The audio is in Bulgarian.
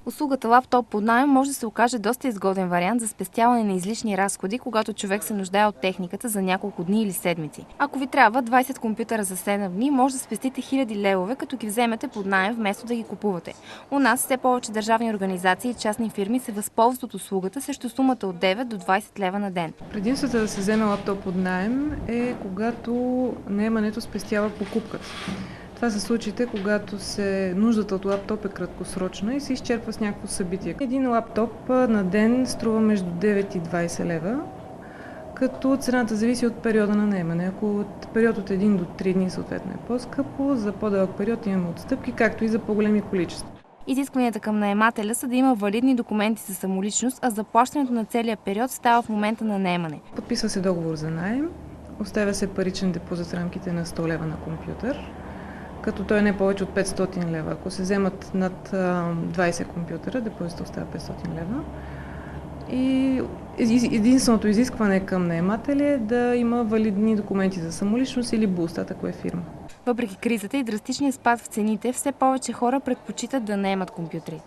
Услугата лаптоп под наем може да се окаже доста изгоден вариант за спестяване на излишни разходи, когато човек се нуждае от техниката за няколко дни или седмици. Ако ви трябва 20 компютъра за 7 дни, може да спестите хиляди левове, като ги вземете под наем вместо да ги купувате. У нас все повече държавни организации и частни фирми се възползват от услугата срещу сумата от 9 до 20 лева на ден. Предимството да се вземе лаптоп под наем е когато наемането спестява покупката. Това са случаите, когато нуждата от лаптоп е краткосрочна и се изчерпва с някакво събитие. Един лаптоп на ден струва между 9 и 20 лева, като цената зависи от периода на наемане. Ако период от 1 до 3 дни съответно е по-скъпо, за по-дълъг период имаме отстъпки, както и за по-големи количества. Изискванията към наемателя са да има валидни документи за самоличност, а заплащането на целия период става в момента на наемане. Подписва се договор за наем, оставя се паричен депозит в рамките на 100 лева на компютър, като той не е повече от 500 лева. Ако се вземат над 20 компютъра, депозитът остава 500 лева. И единственото изискване към наемателя е да има валидни документи за самоличност или БУЛСТАТ, ако е фирма. Въпреки кризата и драстичния спад в цените, все повече хора предпочитат да наемат компютри.